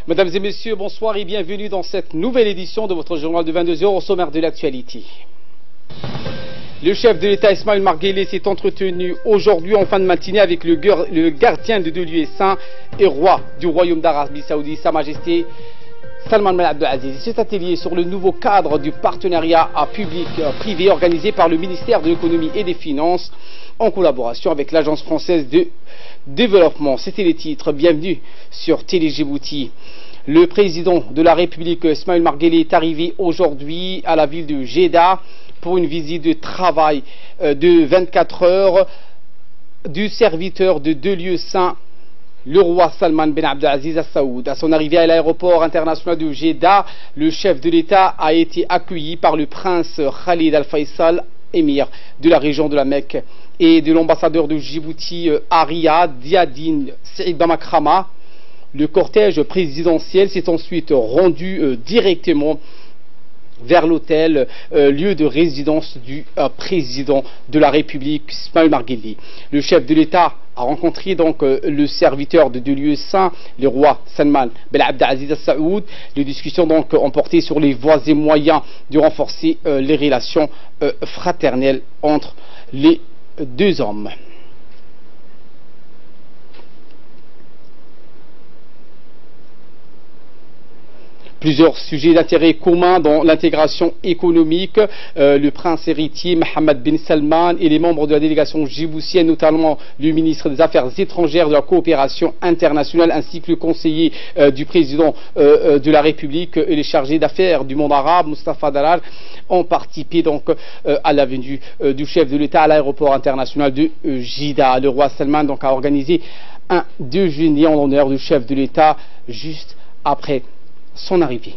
Mesdames et messieurs, bonsoir et bienvenue dans cette nouvelle édition de votre journal de 22 heures au sommaire de l'actualité. Le chef de l'État Ismaël Omar Guelleh s'est entretenu aujourd'hui en fin de matinée avec le gardien de deux lieux saints et roi du royaume d'Arabie Saoudite, Sa Majesté Salman Ben Abdelaziz. Cet atelier sur le nouveau cadre du partenariat public-privé organisé par le ministère de l'économie et des finances en collaboration avec l'agence française de développement. C'était les titres. Bienvenue sur Télé Djibouti. Le président de la République Ismaël Omar Guelleh est arrivé aujourd'hui à la ville de Jeddah pour une visite de travail de 24 heures du serviteur de deux lieux saints, le roi Salman Ben Abdelaziz Al Saoud. À son arrivée à l'aéroport international de Jeddah, le chef de l'État a été accueilli par le prince Khalid Al Faisal, émir de la région de la Mecque, et de l'ambassadeur de Djibouti à Riyad, Diadine Saïd Bamakrama. Le cortège présidentiel s'est ensuite rendu directement vers l'hôtel, lieu de résidence du président de la République, Ismaël Omar Guelleh. Le chef de l'État a rencontré donc le serviteur de deux lieux saints, le roi Salman Ben Abdelaziz Al Saoud. Les discussions donc ont porté sur les voies et moyens de renforcer les relations fraternelles entre les deux hommes. Plusieurs sujets d'intérêt commun dans l'intégration économique. Le prince héritier Mohammed bin Salman et les membres de la délégation djiboutienne, notamment le ministre des Affaires étrangères, de la coopération internationale, ainsi que le conseiller du président de la République et les chargés d'affaires du monde arabe, Mustafa Dalal, ont participé donc à la venue du chef de l'État à l'aéroport international de Jeddah. Le roi Salman donc a organisé un déjeuner en l'honneur du chef de l'État juste après son arrivée.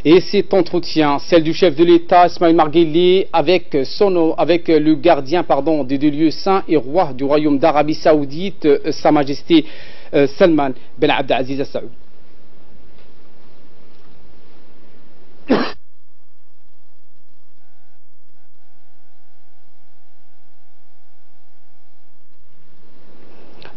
Et cet entretien, celle du chef de l'État Ismaël Omar Guelleh avec le gardien des deux lieux saints et roi du royaume d'Arabie Saoudite, Sa Majesté Salman Ben Abdelaziz Al Saoud.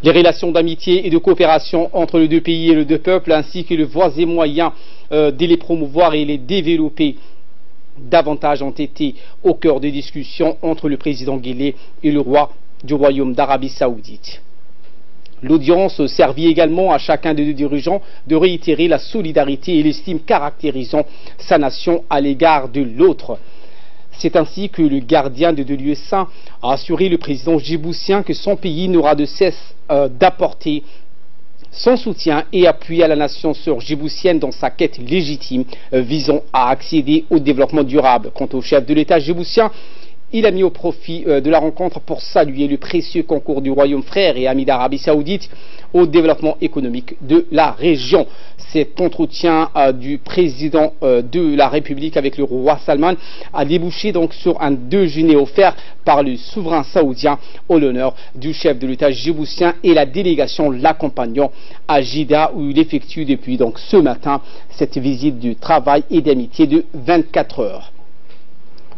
Les relations d'amitié et de coopération entre les deux pays et les deux peuples, ainsi que les voies et moyens de les promouvoir et les développer davantage, ont été au cœur des discussions entre le président Guelleh et le roi du royaume d'Arabie Saoudite. L'audience servit également à chacun des deux dirigeants de réitérer la solidarité et l'estime caractérisant sa nation à l'égard de l'autre. C'est ainsi que le gardien de deux lieux saints a assuré le président djiboutien que son pays n'aura de cesse d'apporter son soutien et appui à la nation sœur djiboutienne dans sa quête légitime visant à accéder au développement durable. Quant au chef de l'État djiboutien, il a mis au profit de la rencontre pour saluer le précieux concours du royaume frère et ami d'Arabie Saoudite au développement économique de la région. Cet entretien du président de la République avec le roi Salman a débouché donc sur un déjeuner offert par le souverain saoudien au l'honneur du chef de l'État djiboutien et la délégation l'accompagnant à Jeddah, où il effectue depuis donc ce matin cette visite de travail et d'amitié de 24 heures.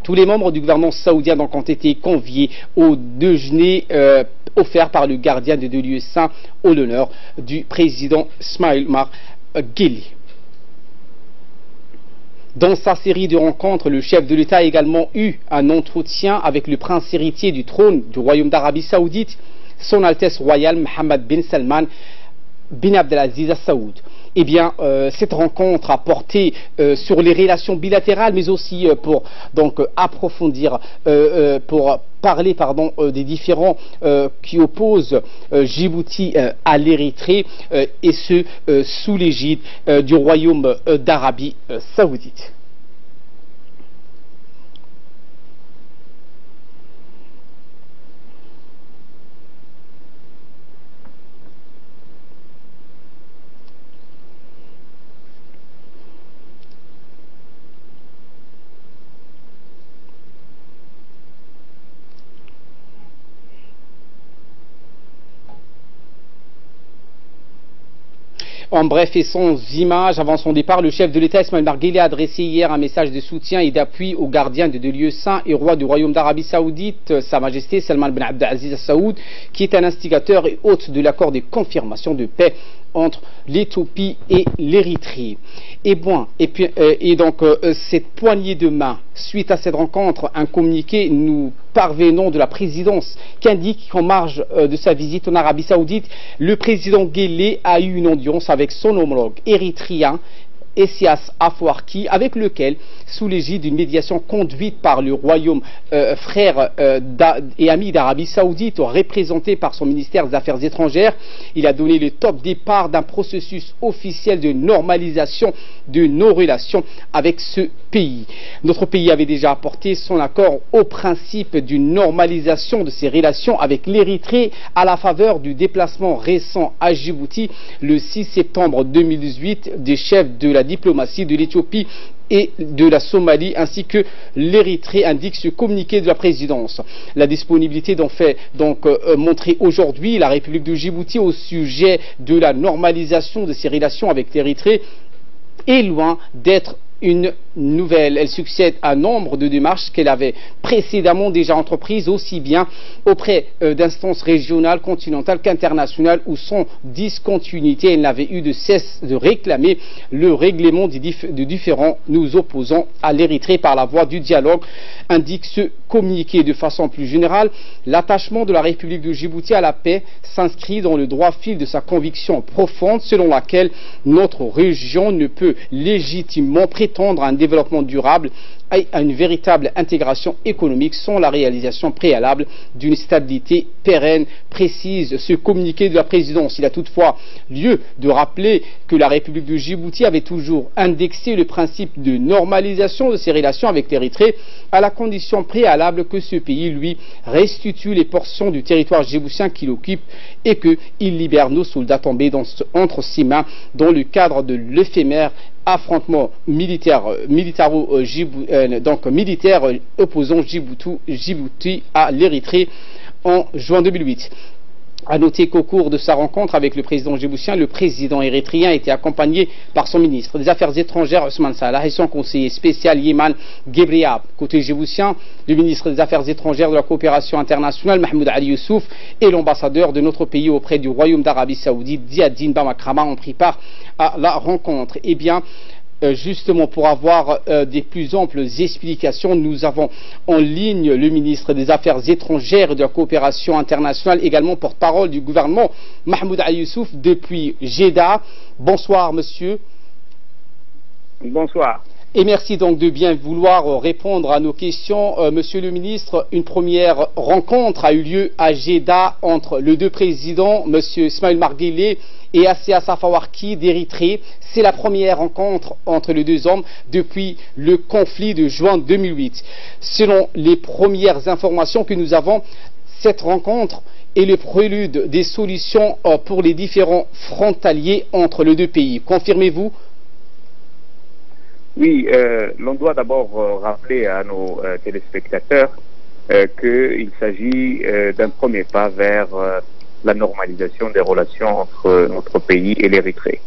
Tous les membres du gouvernement saoudien donc ont été conviés au déjeuner offert par le gardien de deux lieux saints au l'honneur du président Ismaël Omar Guelleh. Dans sa série de rencontres, le chef de l'État a également eu un entretien avec le prince héritier du trône du royaume d'Arabie Saoudite, son Altesse royale Mohammed bin Salman Ben Abdelaziz Al Saoud. Eh bien, cette rencontre a porté sur les relations bilatérales, mais aussi pour donc approfondir, pour parler des différends qui opposent Djibouti à l'Érythrée, et ce sous l'égide du royaume d'Arabie Saoudite. En bref et sans images, avant son départ, le chef de l'État Ismaël Marguerite a adressé hier un message de soutien et d'appui aux gardiens de deux lieux saints et roi du royaume d'Arabie Saoudite, Sa Majesté Salman Ben Abdelaziz Al Saoud, qui est un instigateur et hôte de l'accord de confirmation de paix entre l'Éthiopie et l'Érythrée. Cette poignée de main, suite à cette rencontre, un communiqué nous parvenant de la présidence qui indique qu'en marge de sa visite en Arabie Saoudite, le président Guelleh a eu une audience avec son homologue érythréen Essias Afwerki, avec lequel, sous l'égide d'une médiation conduite par le royaume frère et ami d'Arabie Saoudite, représenté par son ministère des Affaires étrangères, il a donné le top départ d'un processus officiel de normalisation de nos relations avec ce pays. Notre pays avait déjà apporté son accord au principe d'une normalisation de ses relations avec l'Érythrée à la faveur du déplacement récent à Djibouti le 6 septembre 2018 des chefs de la diplomatie de l'Éthiopie et de la Somalie ainsi que l'Érythrée, indique ce communiqué de la présidence. La disponibilité d'en fait montrer aujourd'hui la République de Djibouti au sujet de la normalisation de ses relations avec l'Érythrée est loin d'être une nouvelle. Elle succède à nombre de démarches qu'elle avait précédemment déjà entreprises, aussi bien auprès d'instances régionales, continentales qu'internationales, où sans discontinuité, elle n'avait eu de cesse de réclamer le règlement de différends nous opposant à l'Érythrée par la voie du dialogue, indique ce communiqué. De façon plus générale, l'attachement de la République de Djibouti à la paix s'inscrit dans le droit fil de sa conviction profonde selon laquelle notre région ne peut légitimement prétendre à un développement durable et à une véritable intégration économique sans la réalisation préalable d'une stabilité pérenne, précise ce communiqué de la présidence. Il a toutefois lieu de rappeler que la République de Djibouti avait toujours indexé le principe de normalisation de ses relations avec l'Érythrée à la condition préalable que ce pays lui restitue les portions du territoire djiboutien qu'il occupe et qu'il libère nos soldats tombés entre ses mains dans le cadre de l'éphémère affrontement militaire opposant Djibouti à l'Érythrée en juin 2008. A noter qu'au cours de sa rencontre avec le président djiboutien, le président érythréen a été accompagné par son ministre des Affaires étrangères Ousmane Salah et son conseiller spécial Yeman Gebriab. Côté djiboutien, le ministre des Affaires étrangères de la coopération internationale Mahmoud Ali Youssouf et l'ambassadeur de notre pays auprès du Royaume d'Arabie Saoudite Ziadine Bamakrama ont pris part à la rencontre. Eh bien, justement, pour avoir des plus amples explications, nous avons en ligne le ministre des Affaires étrangères et de la coopération internationale, également porte-parole du gouvernement, Mahmoud Ali Youssouf, depuis Jeddah. Bonsoir, monsieur. Bonsoir. Et merci donc de bien vouloir répondre à nos questions. Monsieur le ministre, une première rencontre a eu lieu à Jeddah entre les deux présidents, monsieur Ismaël Marguerite et Essias Afwerki d'Érythrée. C'est la première rencontre entre les deux hommes depuis le conflit de juin 2008. Selon les premières informations que nous avons, cette rencontre est le prélude des solutions pour les différents frontaliers entre les deux pays. Confirmez-vous? Oui, l'on doit d'abord rappeler à nos téléspectateurs qu'il s'agit d'un premier pas vers la normalisation des relations entre notre pays et l'Érythrée.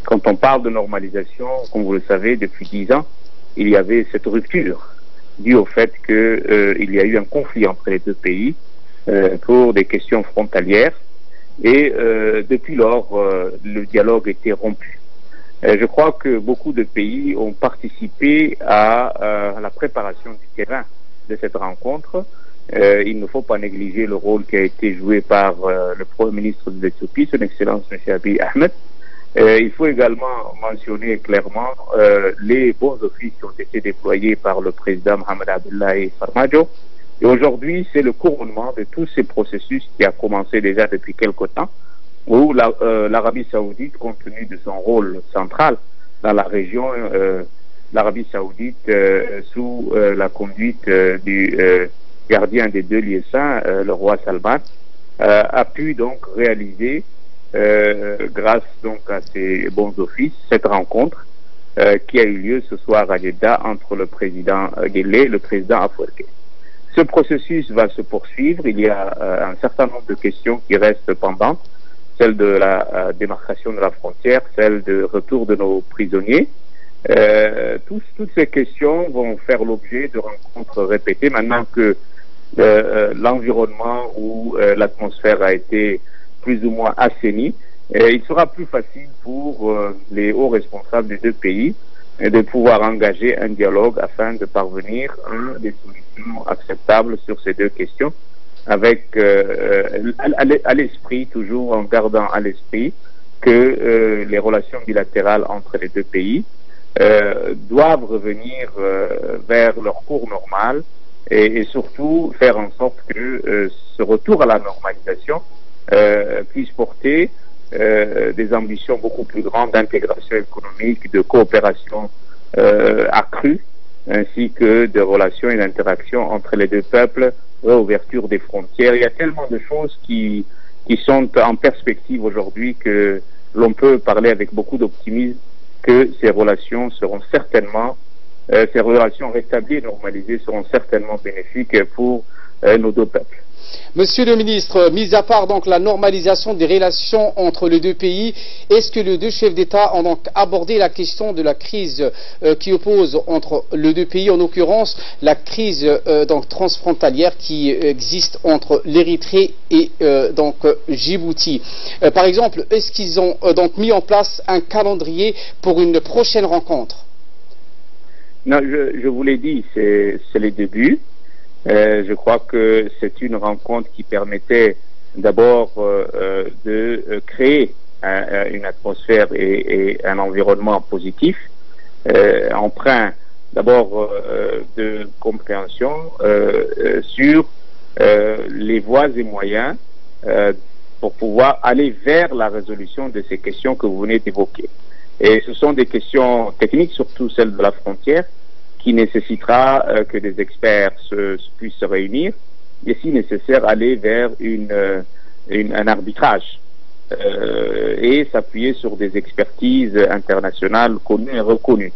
Quand on parle de normalisation, comme vous le savez, depuis 10 ans, il y avait cette rupture due au fait qu'il y a eu un conflit entre les deux pays pour des questions frontalières et depuis lors, le dialogue était rompu. Je crois que beaucoup de pays ont participé à la préparation du terrain de cette rencontre. Il ne faut pas négliger le rôle qui a été joué par le Premier ministre de l'Éthiopie, son Excellence M. Abiy Ahmed. Il faut également mentionner clairement les bons offices qui ont été déployés par le président Mohamed Abdullahi Farmajo. Et aujourd'hui, c'est le couronnement de tous ces processus qui a commencé déjà depuis quelque temps, où l'Arabie Saoudite, compte tenu de son rôle central dans la région, l'Arabie Saoudite, sous la conduite du gardien des deux lieux saints, le roi Salman, a pu donc réaliser, grâce donc à ses bons offices, cette rencontre qui a eu lieu ce soir à Jeddah entre le président Guelleh et le président Afwerki. Ce processus va se poursuivre. Il y a un certain nombre de questions qui restent pendantes celle de la démarcation de la frontière, celle de retour de nos prisonniers. Toutes ces questions vont faire l'objet de rencontres répétées maintenant que l'environnement ou l'atmosphère a été plus ou moins assainie. Il sera plus facile pour les hauts responsables des deux pays de pouvoir engager un dialogue afin de parvenir à des solutions acceptables sur ces deux questions, avec à l'esprit, toujours en gardant à l'esprit que les relations bilatérales entre les deux pays doivent revenir vers leur cours normal et surtout faire en sorte que ce retour à la normalisation puisse porter des ambitions beaucoup plus grandes d'intégration économique, de coopération accrue, ainsi que de relations et d'interactions entre les deux peuples, réouverture des frontières. Il y a tellement de choses qui sont en perspective aujourd'hui que l'on peut parler avec beaucoup d'optimisme que ces relations seront certainement, ces relations rétablies et normalisées seront certainement bénéfiques pour nos deux peuples. Monsieur le ministre, mis à part donc la normalisation des relations entre les deux pays, est-ce que les deux chefs d'État ont donc abordé la question de la crise qui oppose entre les deux pays, en l'occurrence la crise donc transfrontalière qui existe entre l'Érythrée et donc Djibouti. Par exemple, est-ce qu'ils ont donc mis en place un calendrier pour une prochaine rencontre? Non, je vous l'ai dit, c'est les débuts. Je crois que c'est une rencontre qui permettait d'abord de créer une atmosphère et un environnement positif, empreint d'abord de compréhension sur les voies et moyens pour pouvoir aller vers la résolution de ces questions que vous venez d'évoquer. Et ce sont des questions techniques, surtout celles de la frontière, qui nécessitera que des experts puissent se réunir et si nécessaire aller vers un arbitrage et s'appuyer sur des expertises internationales connues et reconnues.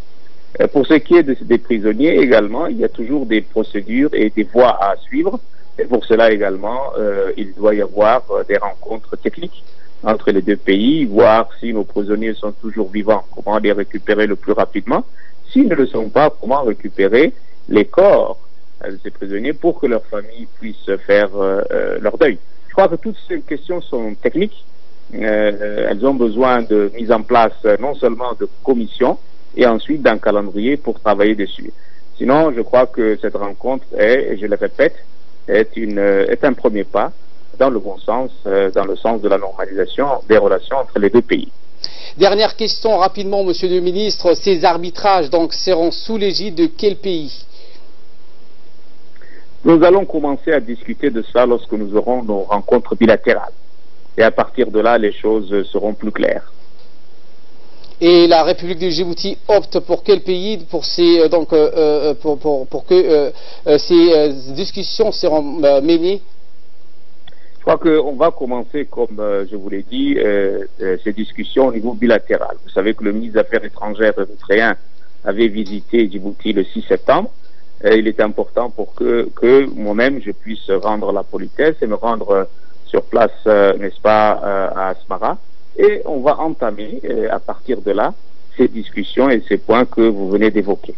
Pour ce qui est des prisonniers également, il y a toujours des procédures et des voies à suivre et pour cela également il doit y avoir des rencontres techniques entre les deux pays, voir si nos prisonniers sont toujours vivants, comment les récupérer le plus rapidement. S'ils ne le sont pas, comment récupérer les corps de ces prisonniers pour que leurs familles puissent faire leur deuil. Je crois que toutes ces questions sont techniques. Elles ont besoin de mise en place non seulement de commissions et ensuite d'un calendrier pour travailler dessus. Sinon, je crois que cette rencontre est, et je le répète, est un premier pas dans le bon sens, dans le sens de la normalisation des relations entre les deux pays. Dernière question rapidement, Monsieur le Ministre, ces arbitrages donc seront sous l'égide de quel pays? Nous allons commencer à discuter de cela lorsque nous aurons nos rencontres bilatérales. Et à partir de là, les choses seront plus claires. Et la République de Djibouti opte pour quel pays pour ces pour que ces discussions seront menées? Je crois qu'on va commencer, comme je vous l'ai dit, ces discussions au niveau bilatéral. Vous savez que le ministre des Affaires étrangères érythréen avait visité Djibouti le 6 septembre. Il est important pour que moi-même je puisse rendre la politesse et me rendre sur place, n'est-ce pas, à Asmara. Et on va entamer à partir de là ces discussions et ces points que vous venez d'évoquer.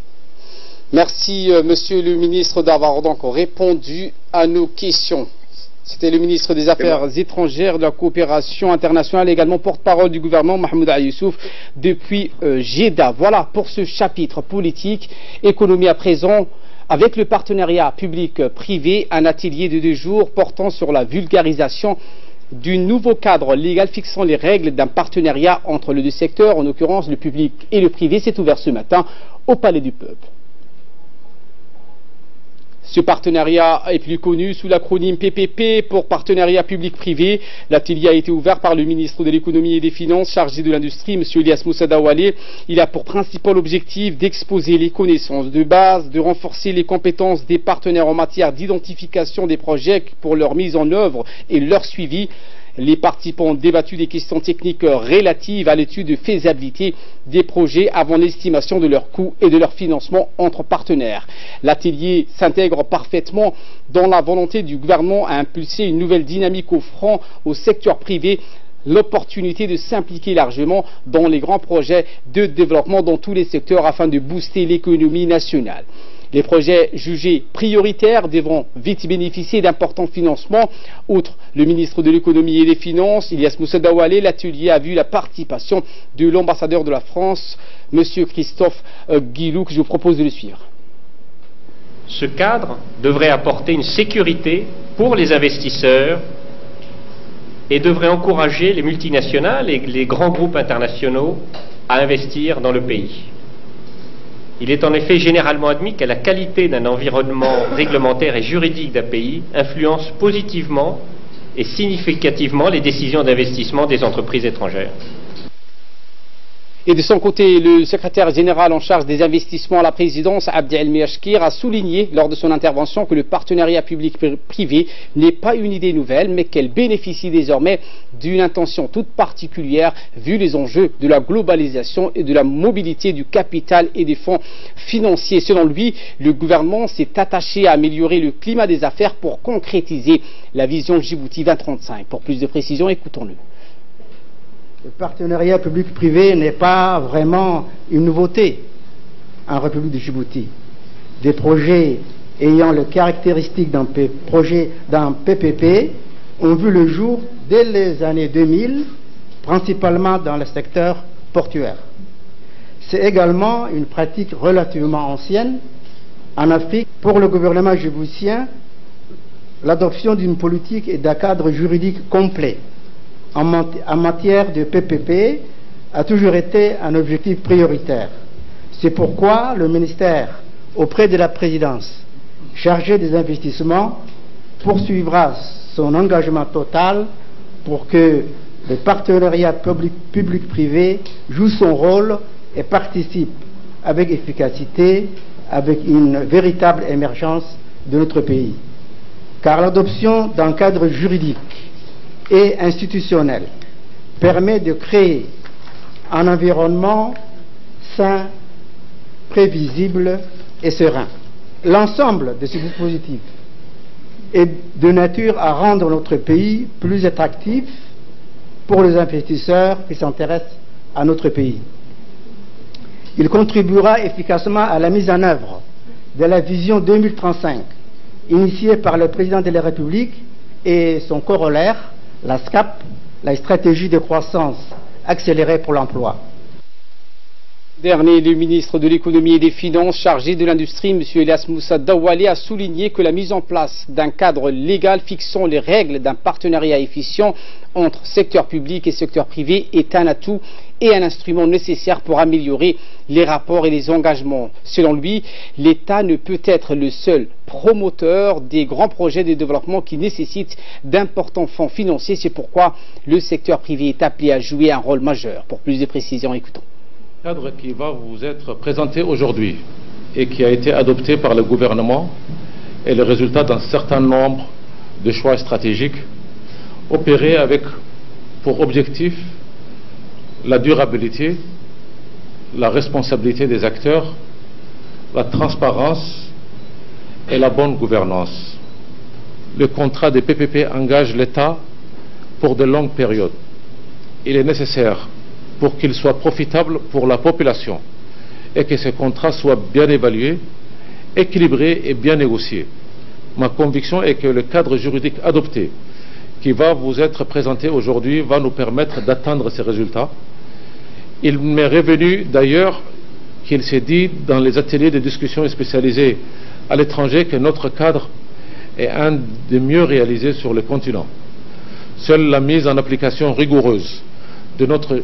Merci, Monsieur le ministre, d'avoir donc répondu à nos questions. C'était le ministre des Affaires étrangères, de la coopération internationale, également porte-parole du gouvernement, Mahmoud Youssouf, depuis Jeddah. Voilà pour ce chapitre politique. Économie à présent, avec le partenariat public-privé, un atelier de 2 jours portant sur la vulgarisation du nouveau cadre légal fixant les règles d'un partenariat entre les deux secteurs, en l'occurrence le public et le privé, s'est ouvert ce matin au Palais du Peuple. Ce partenariat est plus connu sous l'acronyme PPP pour partenariat public-privé. L'atelier a été ouvert par le ministre de l'économie et des finances chargé de l'industrie, M. Elias Moussa Daoualé. Il a pour principal objectif d'exposer les connaissances de base, de renforcer les compétences des partenaires en matière d'identification des projets pour leur mise en œuvre et leur suivi. Les participants ont débattu des questions techniques relatives à l'étude de faisabilité des projets avant l'estimation de leurs coûts et de leur financement entre partenaires. L'atelier s'intègre parfaitement dans la volonté du gouvernement à impulser une nouvelle dynamique offrant au secteur privé l'opportunité de s'impliquer largement dans les grands projets de développement dans tous les secteurs afin de booster l'économie nationale. Les projets jugés prioritaires devront vite bénéficier d'importants financements. Outre le ministre de l'économie et des finances, Ilyas Moussa Dawalé, l'atelier a vu la participation de l'ambassadeur de la France, M. Christophe Guilloux, que je vous propose de le suivre. Ce cadre devrait apporter une sécurité pour les investisseurs et devrait encourager les multinationales et les grands groupes internationaux à investir dans le pays. Il est en effet généralement admis que la qualité d'un environnement réglementaire et juridique d'un pays influence positivement et significativement les décisions d'investissement des entreprises étrangères. Et de son côté, le secrétaire général en charge des investissements à la présidence, Abdi El Miachkir, a souligné lors de son intervention que le partenariat public-privé n'est pas une idée nouvelle, mais qu'elle bénéficie désormais d'une intention toute particulière vu les enjeux de la globalisation et de la mobilité du capital et des fonds financiers. Selon lui, le gouvernement s'est attaché à améliorer le climat des affaires pour concrétiser la vision Djibouti 2035. Pour plus de précisions, écoutons-le. Le partenariat public-privé n'est pas vraiment une nouveauté en République de Djibouti. Des projets ayant les caractéristiques d'un PPP ont vu le jour dès les années 2000, principalement dans le secteur portuaire. C'est également une pratique relativement ancienne en Afrique. Pour le gouvernement djiboutien, l'adoption d'une politique et d'un cadre juridique complet en matière de PPP a toujours été un objectif prioritaire. C'est pourquoi le ministère, auprès de la présidence chargée des investissements, poursuivra son engagement total pour que le partenariat public-privé joue son rôle et participe avec efficacité, avec une véritable émergence de notre pays. Car l'adoption d'un cadre juridique et institutionnel permet de créer un environnement sain, prévisible et serein. L'ensemble de ces dispositifs est de nature à rendre notre pays plus attractif pour les investisseurs qui s'intéressent à notre pays. Il contribuera efficacement à la mise en œuvre de la vision 2035 initiée par le président de la République et son corollaire, la SCAP, la stratégie de croissance accélérée pour l'emploi. Dernier, le ministre de l'économie et des finances chargé de l'industrie, M. Ilyas Moussa Dawalé, a souligné que la mise en place d'un cadre légal fixant les règles d'un partenariat efficient entre secteur public et secteur privé est un atout et un instrument nécessaire pour améliorer les rapports et les engagements. Selon lui, l'État ne peut être le seul promoteur des grands projets de développement qui nécessitent d'importants fonds financiers. C'est pourquoi le secteur privé est appelé à jouer un rôle majeur. Pour plus de précisions, écoutons. Le cadre qui va vous être présenté aujourd'hui et qui a été adopté par le gouvernement est le résultat d'un certain nombre de choix stratégiques opérés avec pour objectif la durabilité, la responsabilité des acteurs, la transparence et la bonne gouvernance. Le contrat des PPP engage l'État pour de longues périodes. Il est nécessaire pour qu'il soit profitable pour la population et que ces contrats soient bien évalués, équilibrés et bien négociés. Ma conviction est que le cadre juridique adopté qui va vous être présenté aujourd'hui va nous permettre d'atteindre ces résultats. Il m'est revenu d'ailleurs qu'il s'est dit dans les ateliers de discussion spécialisés à l'étranger que notre cadre est un des mieux réalisés sur le continent. Seule la mise en application rigoureuse de notre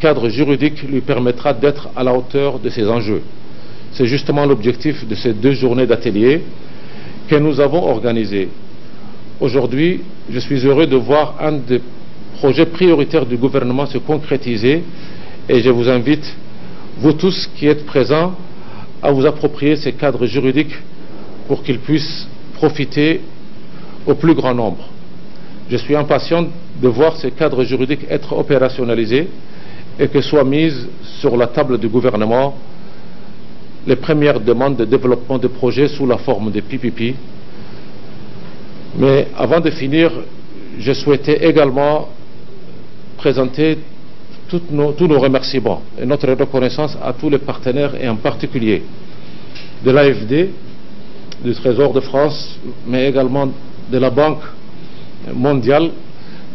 cadre juridique lui permettra d'être à la hauteur de ces enjeux. C'est justement l'objectif de ces 2 journées d'atelier que nous avons organisées. Aujourd'hui, je suis heureux de voir un des projets prioritaires du gouvernement se concrétiser et je vous invite, vous tous qui êtes présents, à vous approprier ces cadres juridiques pour qu'ils puissent profiter au plus grand nombre. Je suis impatient de voir ces cadres juridiques être opérationnalisés et que soient mises sur la table du gouvernement les premières demandes de développement de projets sous la forme de PPP. Mais avant de finir, je souhaitais également présenter tous nos remerciements et notre reconnaissance à tous les partenaires et en particulier de l'AFD, du Trésor de France, mais également de la Banque mondiale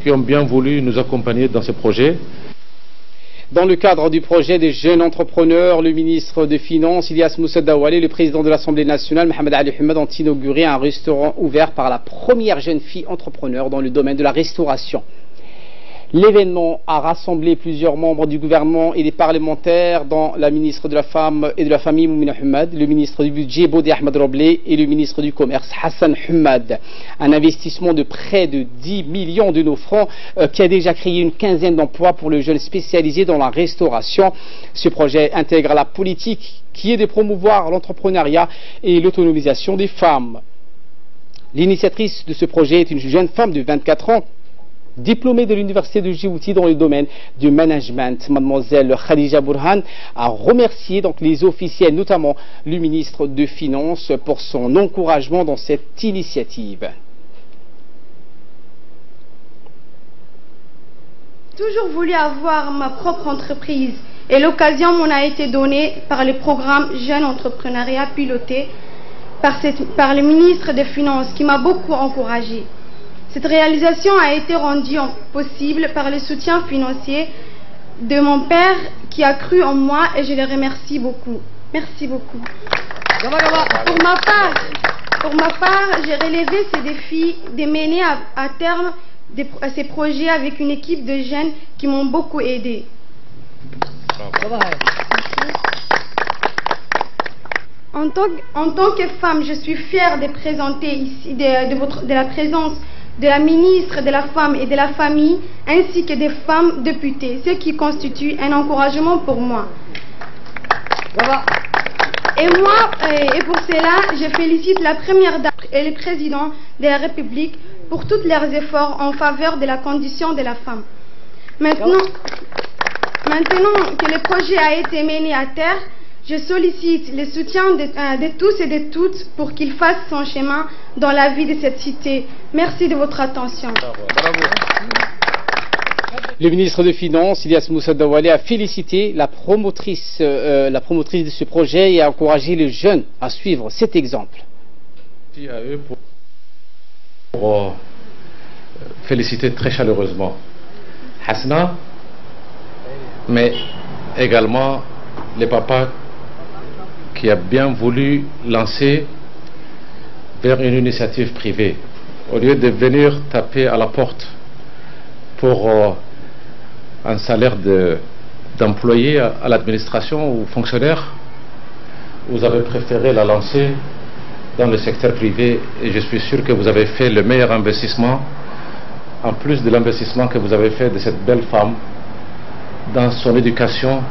qui ont bien voulu nous accompagner dans ce projet. Dans le cadre du projet des jeunes entrepreneurs, le ministre des Finances, Ilyas Moussa Daoualé, et le président de l'Assemblée nationale, Mohamed Ali Hamad, ont inauguré un restaurant ouvert par la première jeune fille entrepreneur dans le domaine de la restauration. L'événement a rassemblé plusieurs membres du gouvernement et des parlementaires, dont la ministre de la Femme et de la Famille, Moumina Hamad, le ministre du Budget, Bodi Ahmed Roblé, et le ministre du Commerce, Hassan Hamad. Un investissement de près de 10 millions de nos francs qui a déjà créé une quinzaine d'emplois pour les jeunes spécialisés dans la restauration. Ce projet intègre la politique qui est de promouvoir l'entrepreneuriat et l'autonomisation des femmes. L'initiatrice de ce projet est une jeune femme de 24 ans, diplômée de l'université de Djibouti dans le domaine du management. Mademoiselle Khadija Bourhan a remercié donc les officiels, notamment le ministre des Finances, pour son encouragement dans cette initiative. J'ai toujours voulu avoir ma propre entreprise et l'occasion m'en a été donnée par le programme Jeune Entrepreneuriat piloté par le ministre des Finances qui m'a beaucoup encouragée. Cette réalisation a été rendue possible par le soutien financier de mon père qui a cru en moi et je le remercie beaucoup. Merci beaucoup. Pour ma part, j'ai relevé ces défis de mener à terme ces projets avec une équipe de jeunes qui m'ont beaucoup aidé. En tant que femme, je suis fière de présenter ici de la présence de la ministre de la Femme et de la Famille, ainsi que des femmes députées, ce qui constitue un encouragement pour moi. Et pour cela, je félicite la Première Dame et le Président de la République pour tous leurs efforts en faveur de la condition de la femme. Maintenant que le projet a été mené à terre, je sollicite le soutien de tous et de toutes pour qu'il fasse son chemin dans la vie de cette cité. Merci de votre attention. Bravo. Le ministre des Finances, Ilyas Moussa Daoualé, a félicité la promotrice de ce projet et a encouragé les jeunes à suivre cet exemple. Merci à eux pour féliciter très chaleureusement Hasna, mais également les papas qui a bien voulu lancer vers une initiative privée. Au lieu de venir taper à la porte pour un salaire d'employé à l'administration ou fonctionnaire, vous avez préféré la lancer dans le secteur privé et je suis sûr que vous avez fait le meilleur investissement, en plus de l'investissement que vous avez fait de cette belle femme dans son éducation,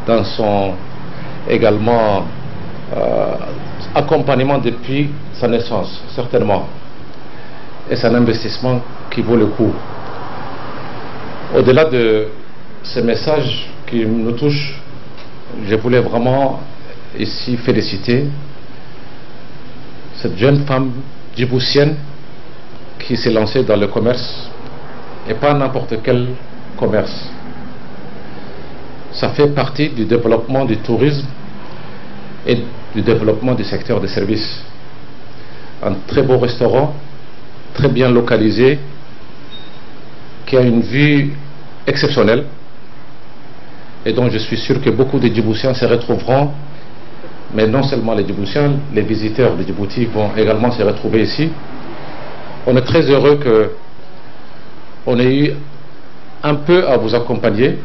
dans son également accompagnement depuis sa naissance, certainement. Et c'est un investissement qui vaut le coup. Au-delà de ces messages qui nous touchent, je voulais vraiment ici féliciter cette jeune femme djiboutienne qui s'est lancée dans le commerce, et pas n'importe quel commerce. Ça fait partie du développement du tourisme et du développement du secteur des services. Un très beau restaurant, très bien localisé, qui a une vue exceptionnelle et dont je suis sûr que beaucoup de Djiboutiens se retrouveront, mais non seulement les Djiboutiens, les visiteurs de Djibouti vont également se retrouver ici. On est très heureux qu'on ait eu un peu à vous accompagner,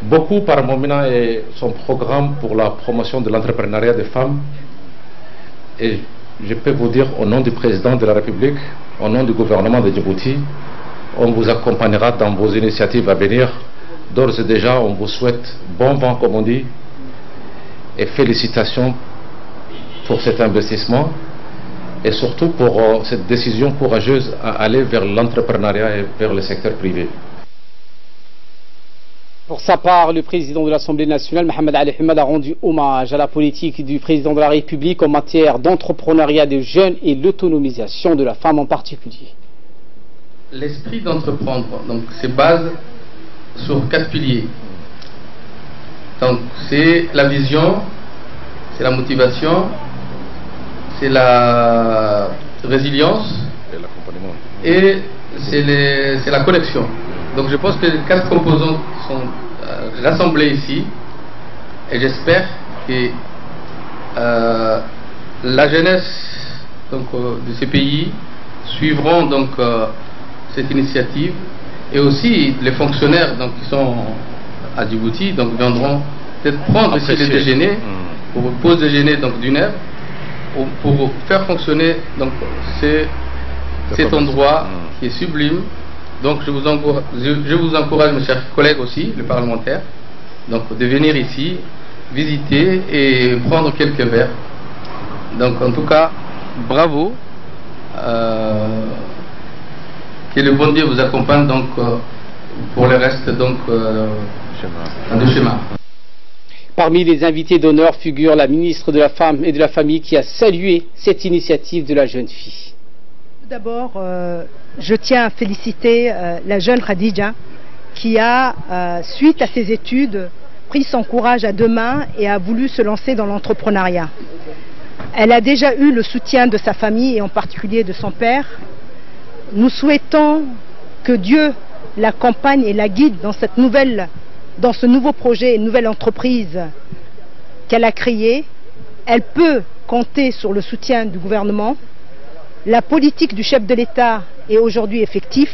beaucoup par Moumina et son programme pour la promotion de l'entrepreneuriat des femmes. Et je peux vous dire au nom du président de la République, au nom du gouvernement de Djibouti, on vous accompagnera dans vos initiatives à venir. D'ores et déjà, on vous souhaite bon vent, comme on dit, et félicitations pour cet investissement et surtout pour cette décision courageuse à aller vers l'entrepreneuriat et vers le secteur privé. Pour sa part, le président de l'Assemblée nationale, Mohamed Ali Hamad, a rendu hommage à la politique du président de la République en matière d'entrepreneuriat des jeunes et l'autonomisation de la femme en particulier. l'esprit d'entreprendre, donc c'est base sur 4 piliers. Donc c'est la vision, c'est la motivation, c'est la résilience et c'est la connexion. Donc je pense que les 4 composants sont rassemblés ici et j'espère que la jeunesse donc, de ces pays suivront donc cette initiative et aussi les fonctionnaires donc, qui sont à Djibouti donc, viendront peut-être prendre ici le déjeuner pour une pause déjeuner donc d'1 heure pour faire fonctionner donc cet endroit qui est sublime. Donc je vous encourage mes chers collègues aussi, les parlementaires, donc de venir ici, visiter et prendre quelques verres. Donc en tout cas, bravo. Que le bon Dieu vous accompagne donc pour le reste donc du chemin. Parmi les invités d'honneur figure la ministre de la Femme et de la Famille qui a salué cette initiative de la jeune fille. Tout d'abord, je tiens à féliciter la jeune Khadija qui a, suite à ses études, pris son courage à 2 mains et a voulu se lancer dans l'entrepreneuriat. Elle a déjà eu le soutien de sa famille et en particulier de son père. Nous souhaitons que Dieu l'accompagne et la guide dans ce nouveau projet, une nouvelle entreprise qu'elle a créée. Elle peut compter sur le soutien du gouvernement. La politique du chef de l'État est aujourd'hui effective.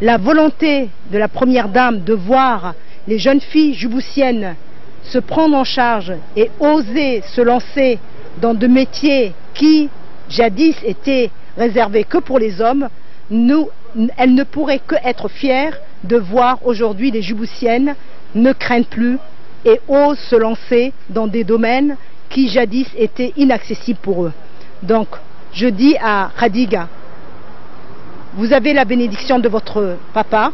La volonté de la première dame de voir les jeunes filles djiboutiennes se prendre en charge et oser se lancer dans de métiers qui, jadis, étaient réservés que pour les hommes, elle ne pourrait que être fière de voir aujourd'hui les Djiboutiennes ne craignent plus et osent se lancer dans des domaines qui jadis étaient inaccessibles pour eux. Donc, je dis à Khadija, vous avez la bénédiction de votre papa,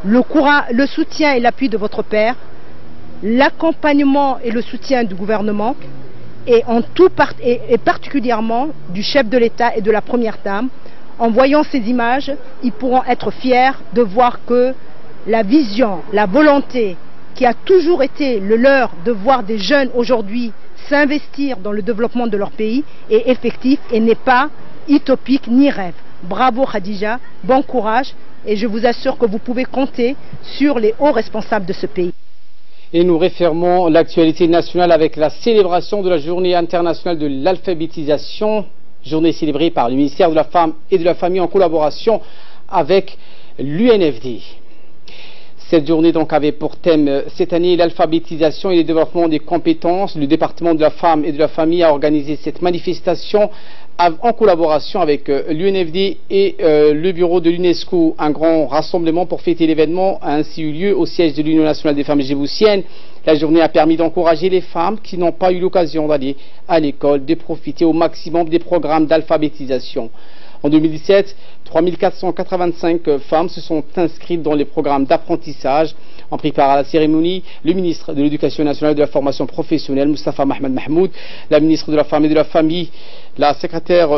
le soutien et l'appui de votre père, l'accompagnement et le soutien du gouvernement et particulièrement du chef de l'État et de la première dame. En voyant ces images, ils pourront être fiers de voir que la vision, la volonté qui a toujours été le leur de voir des jeunes aujourd'hui s'investir dans le développement de leur pays est effectif et n'est pas utopique ni rêve. Bravo Khadija, bon courage et je vous assure que vous pouvez compter sur les hauts responsables de ce pays. Et nous réformons l'actualité nationale avec la célébration de la journée internationale de l'alphabétisation, journée célébrée par le ministère de la Femme et de la Famille en collaboration avec l'UNFD. Cette journée donc avait pour thème cette année l'alphabétisation et le développement des compétences. Le département de la Femme et de la Famille a organisé cette manifestation en collaboration avec l'UNFD et le bureau de l'UNESCO. Un grand rassemblement pour fêter l'événement a ainsi eu lieu au siège de l'Union nationale des femmes djiboutiennes. La journée a permis d'encourager les femmes qui n'ont pas eu l'occasion d'aller à l'école de profiter au maximum des programmes d'alphabétisation. En 2017, 3485 femmes se sont inscrites dans les programmes d'apprentissage. En prépare à la cérémonie, le ministre de l'Éducation nationale et de la formation professionnelle, Moustapha Mohamed Mahmoud, la ministre de la Femme et de la Famille, la secrétaire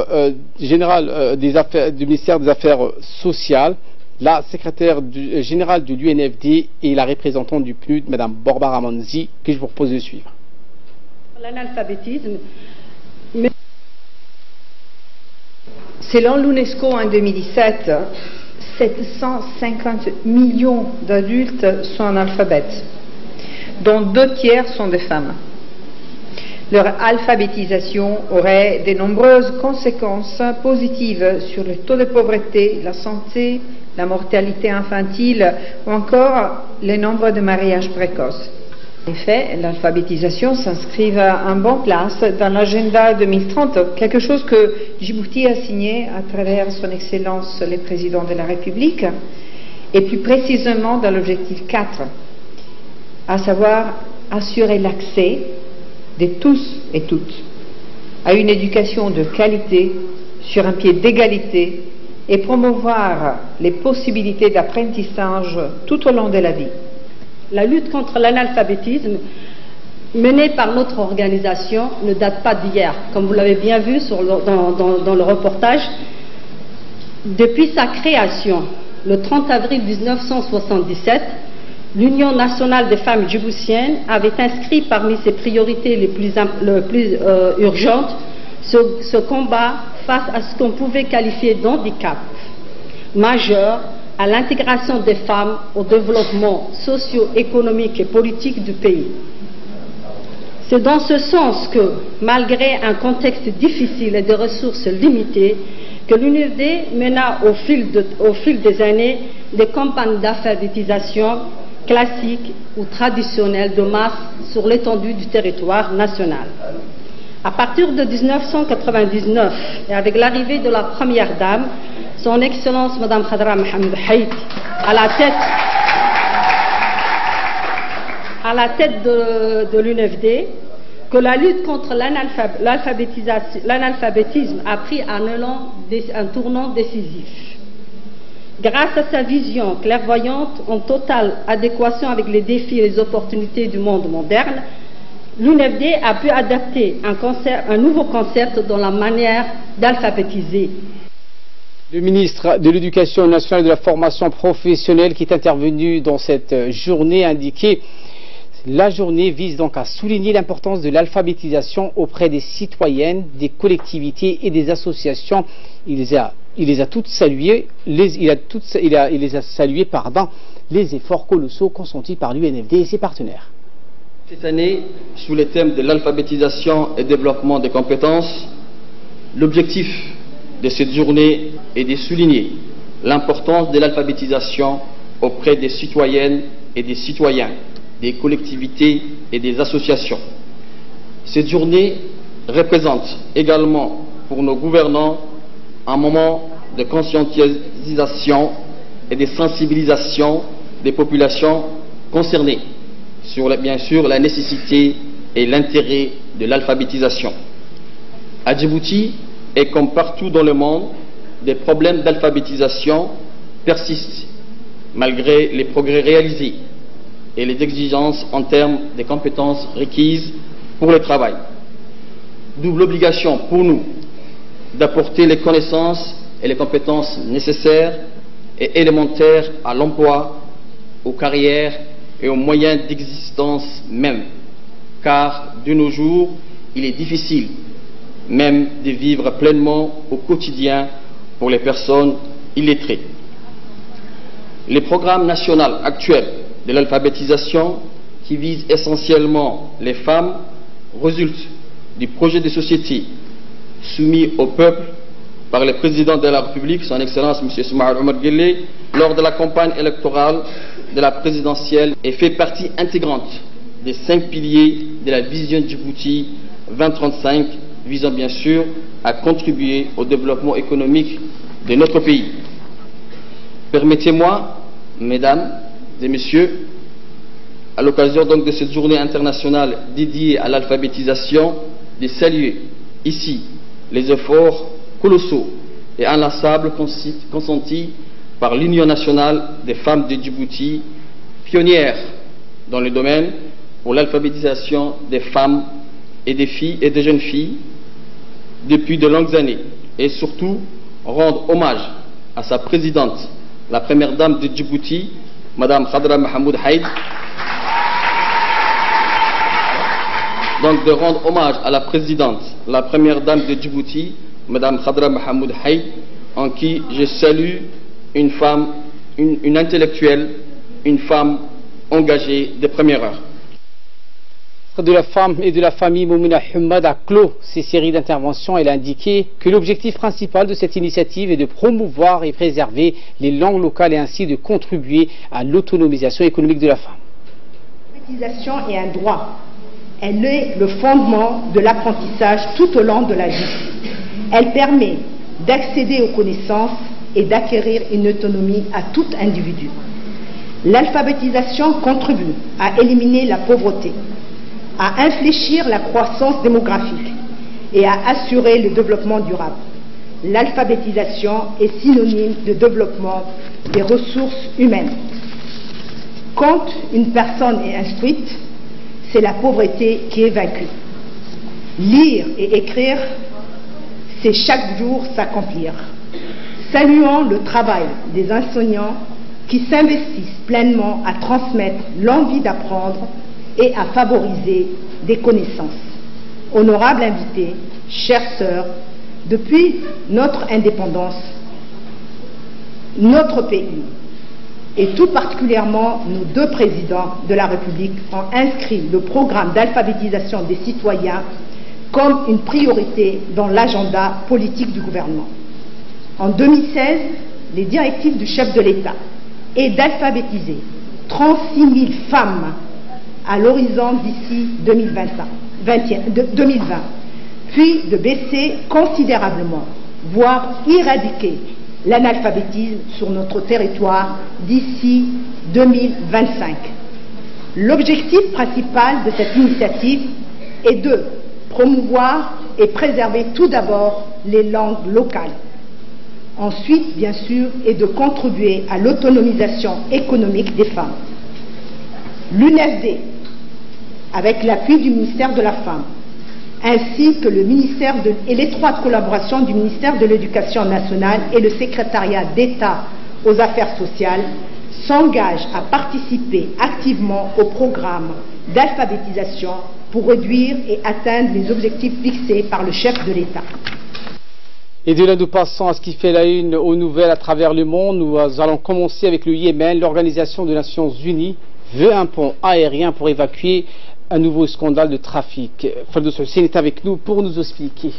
générale du ministère des Affaires sociales, la secrétaire générale de l'UNFD et la représentante du PNUD, Mme Borbara Manzi, que je vous propose de suivre. L'analphabétisme. Selon l'UNESCO en 2017, 750 millions d'adultes sont analphabètes, dont 2/3 sont des femmes. Leur alphabétisation aurait de nombreuses conséquences positives sur le taux de pauvreté, la santé, la mortalité infantile ou encore le nombre de mariages précoces. En effet, l'alphabétisation s'inscrit en bonne place dans l'agenda 2030, quelque chose que Djibouti a signé à travers son Excellence le Président de la République, et plus précisément dans l'objectif 4, à savoir assurer l'accès de tous et toutes à une éducation de qualité sur un pied d'égalité et promouvoir les possibilités d'apprentissage tout au long de la vie. La lutte contre l'analphabétisme menée par notre organisation ne date pas d'hier, comme vous l'avez bien vu dans le reportage. Depuis sa création, le 30 avril 1977, l'Union nationale des femmes djiboutiennes avait inscrit parmi ses priorités les plus urgentes ce combat face à ce qu'on pouvait qualifier d'handicap majeur à l'intégration des femmes au développement socio-économique et politique du pays. C'est dans ce sens que, malgré un contexte difficile et des ressources limitées, que l'UNFD mena au fil des années des campagnes d'alphabétisation classiques ou traditionnelles de masse sur l'étendue du territoire national. À partir de 1999, et avec l'arrivée de la première dame, son Excellence Mme Khadra Mohamed Haït, à la tête de l'UNFD, que la lutte contre l'analphabétisme a pris un tournant décisif. Grâce à sa vision clairvoyante, en totale adéquation avec les défis et les opportunités du monde moderne, l'UNFD a pu adapter un nouveau concept dans la manière d'alphabétiser. Le ministre de l'Éducation nationale et de la formation professionnelle qui est intervenu dans cette journée a indiqué: la journée vise donc à souligner l'importance de l'alphabétisation auprès des citoyennes, des collectivités et des associations. Il les a toutes saluées, les efforts colossaux consentis par l'UNFD et ses partenaires. Cette année, sous le thème de l'alphabétisation et développement des compétences, l'objectif de cette journée est de souligner l'importance de l'alphabétisation auprès des citoyennes et des citoyens, des collectivités et des associations. Cette journée représente également pour nos gouvernants un moment de conscientisation et de sensibilisation des populations concernées sur, bien sûr, la nécessité et l'intérêt de l'alphabétisation. À Djibouti, et comme partout dans le monde, des problèmes d'alphabétisation persistent malgré les progrès réalisés et les exigences en termes des compétences requises pour le travail. Double obligation pour nous d'apporter les connaissances et les compétences nécessaires et élémentaires à l'emploi, aux carrières et aux moyens d'existence même, car de nos jours, il est difficile même de vivre pleinement au quotidien pour les personnes illettrées. Les programmes nationaux actuels de l'alphabétisation, qui visent essentiellement les femmes, résultent du projet de société soumis au peuple par le président de la République, son Excellence M. Ismaïl Omar Guelleh, lors de la campagne électorale de la présidentielle, et fait partie intégrante des 5 piliers de la vision Djibouti 2035, visant bien sûr à contribuer au développement économique de notre pays. Permettez-moi, mesdames et messieurs, à l'occasion donc de cette journée internationale dédiée à l'alphabétisation, de saluer ici les efforts colossaux et inlassables consentis par l'Union nationale des femmes de Djibouti, pionnière dans le domaine pour l'alphabétisation des femmes et des filles et des jeunes filles depuis de longues années, et surtout rendre hommage à sa présidente, la première dame de Djibouti, Mme Khadra Mohamed Haït. Donc de rendre hommage à la présidente, la première dame de Djibouti, Mme Khadra Mohamed Haït, en qui je salue une femme, une intellectuelle, une femme engagée de première heure. De la femme et de la famille, Moumina Hummad a clos ces séries d'interventions. Elle a indiqué que l'objectif principal de cette initiative est de promouvoir et préserver les langues locales et ainsi de contribuer à l'autonomisation économique de la femme. L'alphabétisation est un droit. Elle est le fondement de l'apprentissage tout au long de la vie. Elle permet d'accéder aux connaissances et d'acquérir une autonomie à tout individu. L'alphabétisation contribue à éliminer la pauvreté, à infléchir la croissance démographique et à assurer le développement durable. L'alphabétisation est synonyme de développement des ressources humaines. Quand une personne est instruite, c'est la pauvreté qui est vaincue. Lire et écrire, c'est chaque jour s'accomplir. saluons le travail des enseignants qui s'investissent pleinement à transmettre l'envie d'apprendre et à favoriser des connaissances. Honorables invités, chères sœurs, depuis notre indépendance, notre pays, et tout particulièrement nos deux présidents de la République, ont inscrit le programme d'alphabétisation des citoyens comme une priorité dans l'agenda politique du gouvernement. En 2016, les directives du chef de l'État est d'alphabétiser 36 000 femmes à l'horizon d'ici 2020, puis de baisser considérablement, voire éradiquer l'analphabétisme sur notre territoire d'ici 2025. L'objectif principal de cette initiative est de promouvoir et préserver tout d'abord les langues locales. Ensuite, bien sûr, est de contribuer à l'autonomisation économique des femmes. L'UNFD, avec l'appui du ministère de la Femme, ainsi que le ministère et l'étroite collaboration du ministère de l'Éducation nationale et le secrétariat d'État aux affaires sociales, s'engagent à participer activement au programme d'alphabétisation pour réduire et atteindre les objectifs fixés par le chef de l'État. Et de là, nous passons à ce qui fait la une aux nouvelles à travers le monde. Nous allons commencer avec le Yémen. L'Organisation des Nations Unies veut un pont aérien pour évacuer un nouveau scandale de trafic. Fardos Hussein est avec nous pour nous expliquer.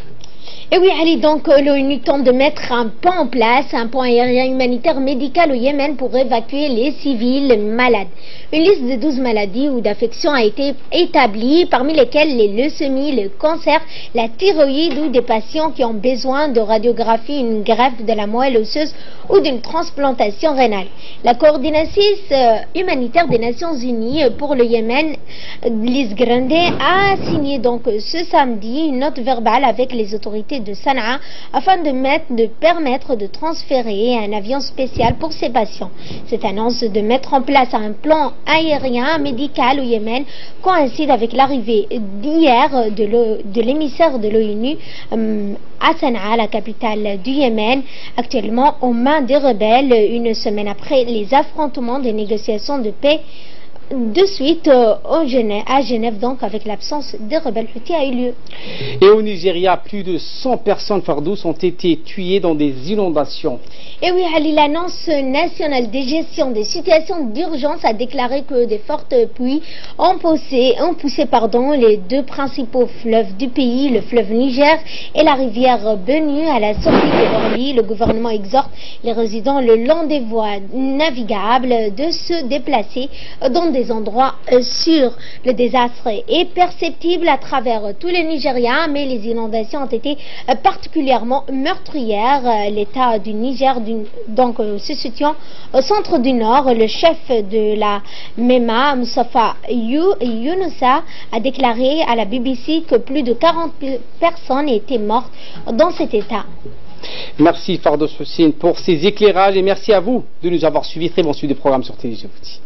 Et oui, allez, donc l'ONU tente de mettre un pont en place, un pont aérien humanitaire médical au Yémen pour évacuer les civils malades. Une liste de 12 maladies ou d'affections a été établie, parmi lesquelles les leucémies, le cancer, la thyroïde ou des patients qui ont besoin de radiographie, une greffe de la moelle osseuse ou d'une transplantation rénale. La coordinatrice humanitaire des Nations Unies pour le Yémen, Liz Grande, a signé donc ce samedi une note verbale avec les autorités de Sanaa afin de permettre de transférer un avion spécial pour ces patients. Cette annonce de mettre en place un plan aérien médical au Yémen coïncide avec l'arrivée d'hier de l'émissaire de l'ONU à Sanaa, la capitale du Yémen, actuellement aux mains des rebelles, une semaine après les affrontements des négociations de paix de suite à Genève, donc avec l'absence des rebelles Houthis a eu lieu. Et au Nigeria, plus de 100 personnes Fardos ont été tuées dans des inondations. Et oui, l'annonce nationale de gestion des situations d'urgence a déclaré que des fortes pluies ont poussé les deux principaux fleuves du pays, le fleuve Niger et la rivière Benue, à la sortie de Orly. Le gouvernement exhorte les résidents le long des voies navigables de se déplacer dans des endroits sûrs. Le désastre est perceptible à travers tout le Nigeria, mais les inondations ont été particulièrement meurtrières. L'État du Niger se situant au centre du nord, le chef de la MEMA, Moustapha Younoussa, a déclaré à la BBC que plus de 40 personnes étaient mortes dans cet état. Merci Fardos Hussein pour ces éclairages et merci à vous de nous avoir suivis. Très bon suivi des programmes sur Télé Djibouti.